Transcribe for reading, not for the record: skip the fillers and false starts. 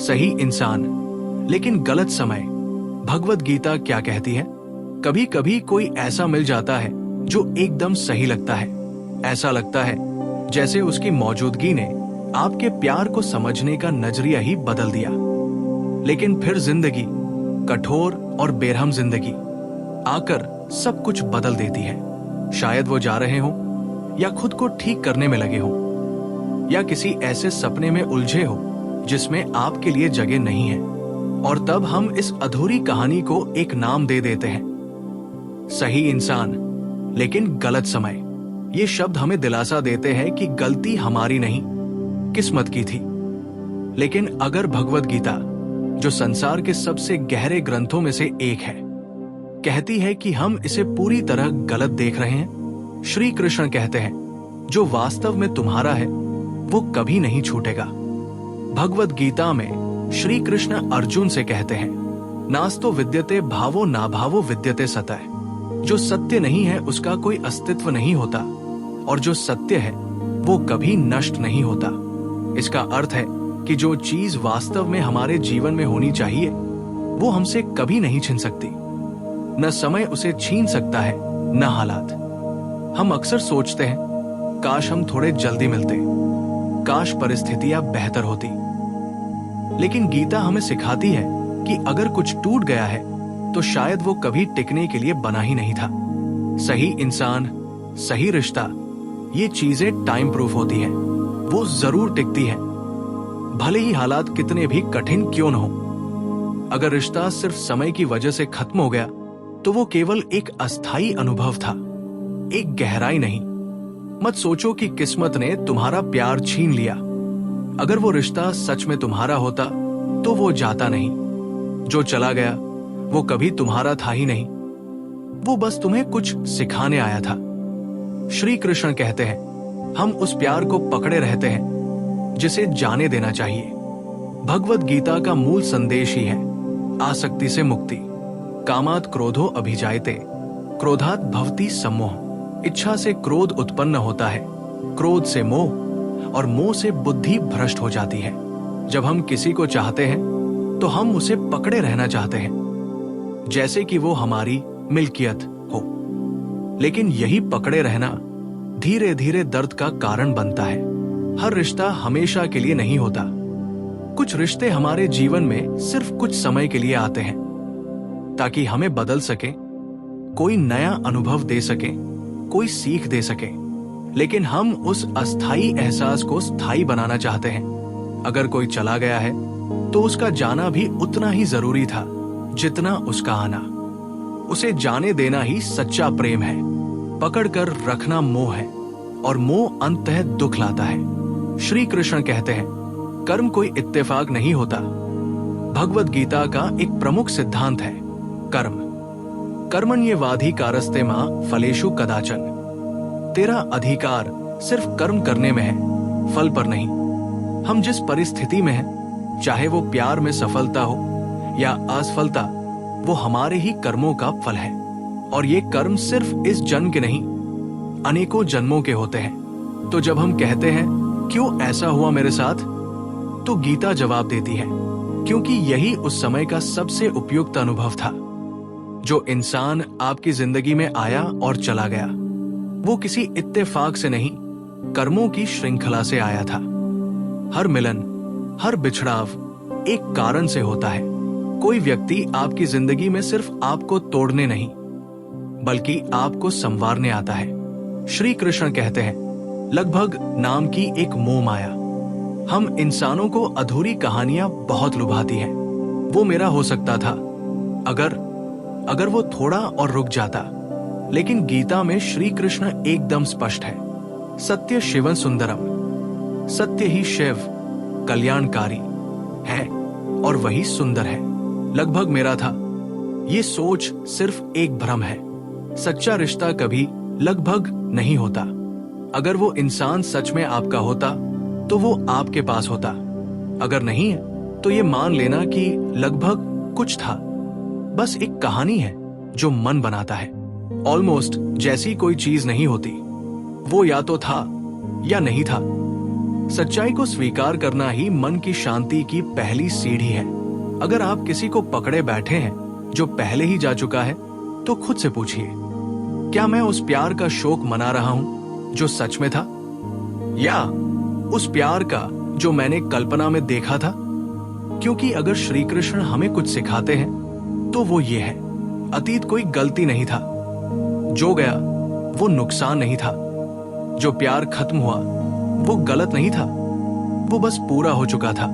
सही इंसान लेकिन गलत समय। भगवत गीता क्या कहती है? कभी कभी कोई ऐसा मिल जाता है जो एकदम सही लगता है। ऐसा लगता है जैसे उसकी मौजूदगी ने आपके प्यार को समझने का नजरिया ही बदल दिया। लेकिन फिर जिंदगी, कठोर और बेरहम जिंदगी आकर सब कुछ बदल देती है। शायद वो जा रहे हो, या खुद को ठीक करने में लगे हो, या किसी ऐसे सपने में उलझे हो जिसमें आपके लिए जगह नहीं है। और तब हम इस अधूरी कहानी को एक नाम दे देते हैं, सही इंसान लेकिन गलत समय। ये शब्द हमें दिलासा देते हैं कि गलती हमारी नहीं, किस्मत की थी। लेकिन अगर भगवत गीता, जो संसार के सबसे गहरे ग्रंथों में से एक है, कहती है कि हम इसे पूरी तरह गलत देख रहे हैं, श्री कृष्ण कहते हैं जो वास्तव में तुम्हारा है वो कभी नहीं छूटेगा। भगवत गीता में श्री कृष्ण अर्जुन से कहते हैं, नास्तो विद्यते भावो ना भावो विद्यते सतः। जो सत्य नहीं है उसका कोई अस्तित्व नहीं होता, और जो सत्य है वो कभी नष्ट नहीं होता। इसका अर्थ है कि जो चीज वास्तव में हमारे जीवन में होनी चाहिए वो हमसे कभी नहीं छिन सकती। न समय उसे छीन सकता है, न हालात। हम अक्सर सोचते हैं, काश हम थोड़े जल्दी मिलते, काश परिस्थितियां बेहतर होती। लेकिन गीता हमें सिखाती है कि अगर कुछ टूट गया है तो शायद वो कभी टिकने के लिए बना ही नहीं था। सही इंसान, सही रिश्ता, ये चीजें टाइम प्रूफ होती हैं। वो जरूर टिकती है, भले ही हालात कितने भी कठिन क्यों न हो। अगर रिश्ता सिर्फ समय की वजह से खत्म हो गया तो वो केवल एक अस्थायी अनुभव था, एक गहराई नहीं। मत सोचो कि किस्मत ने तुम्हारा प्यार छीन लिया। अगर वो रिश्ता सच में तुम्हारा होता तो वो जाता नहीं। जो चला गया वो कभी तुम्हारा था ही नहीं, वो बस तुम्हें कुछ सिखाने आया था। श्री कृष्ण कहते हैं, हम उस प्यार को पकड़े रहते हैं जिसे जाने देना चाहिए। भगवत गीता का मूल संदेश ही है आसक्ति से मुक्ति। कामात् क्रोधो अभिजायते, क्रोधात् भवति सम्मोह। इच्छा से क्रोध उत्पन्न होता है, क्रोध से मोह, और मोह से बुद्धि भ्रष्ट हो जाती है। जब हम किसी को चाहते हैं तो हम उसे पकड़े रहना चाहते हैं, जैसे कि वो हमारी मिल्कियत हो। लेकिन यही पकड़े रहना धीरे धीरे दर्द का कारण बनता है। हर रिश्ता हमेशा के लिए नहीं होता। कुछ रिश्ते हमारे जीवन में सिर्फ कुछ समय के लिए आते हैं ताकि हमें बदल सके, कोई नया अनुभव दे सके, कोई सीख दे सके। लेकिन हम उस अस्थायी एहसास को स्थायी बनाना चाहते हैं। अगर कोई चला गया है तो उसका जाना भी उतना ही जरूरी था जितना उसका आना। उसे जाने देना ही सच्चा प्रेम है। पकड़कर रखना मोह है, और मोह अंततः दुख लाता है। श्री कृष्ण कहते हैं, कर्म कोई इत्तेफाक नहीं होता। भगवत गीता का एक प्रमुख सिद्धांत है कर्म। कर्मण्येवाधिकारस्ते मा फलेषु कदाचन। तेरा अधिकार सिर्फ कर्म करने में है, फल पर नहीं। हम जिस परिस्थिति में हैं, चाहे वो प्यार में सफलता हो या असफलता, वो हमारे ही कर्मों का फल है। और ये कर्म सिर्फ इस जन्म के नहीं, अनेकों जन्मों के होते हैं। तो जब हम कहते हैं क्यों ऐसा हुआ मेरे साथ, तो गीता जवाब देती है, क्योंकि यही उस समय का सबसे उपयुक्त अनुभव था। जो इंसान आपकी जिंदगी में आया और चला गया, वो किसी इत्तेफाक से नहीं, कर्मों की श्रृंखला से आया था। हर मिलन, हर बिछड़ाव एक कारण से होता है। कोई व्यक्ति आपकी जिंदगी में सिर्फ आपको तोड़ने नहीं, बल्कि आपको संवारने आता है। श्री कृष्ण कहते हैं, लगभग नाम की एक मोह माया हम इंसानों को अधूरी कहानियां बहुत लुभाती हैं। वो मेरा हो सकता था अगर वो थोड़ा और रुक जाता। लेकिन गीता में श्री कृष्ण एकदम स्पष्ट है, सत्य शिवं सुंदरम। सत्य ही शिव कल्याणकारी है और वही सुंदर है। लगभग मेरा था, ये सोच सिर्फ एक भ्रम है। सच्चा रिश्ता कभी लगभग नहीं होता। अगर वो इंसान सच में आपका होता तो वो आपके पास होता। अगर नहीं है तो ये मान लेना कि लगभग कुछ था, बस एक कहानी है जो मन बनाता है। ऑलमोस्ट जैसी कोई चीज नहीं होती, वो या तो था या नहीं था। सच्चाई को स्वीकार करना ही मन की शांति की पहली सीढ़ी है। अगर आप किसी को पकड़े बैठे हैं जो पहले ही जा चुका है, तो खुद से पूछिए, क्या मैं उस प्यार का शोक मना रहा हूं जो सच में था, या उस प्यार का जो मैंने कल्पना में देखा था? क्योंकि अगर श्री कृष्ण हमें कुछ सिखाते हैं तो वो ये है, अतीत कोई गलती नहीं था, जो गया वो नुकसान नहीं था, जो प्यार खत्म हुआ वो गलत नहीं था, वो बस पूरा हो चुका था।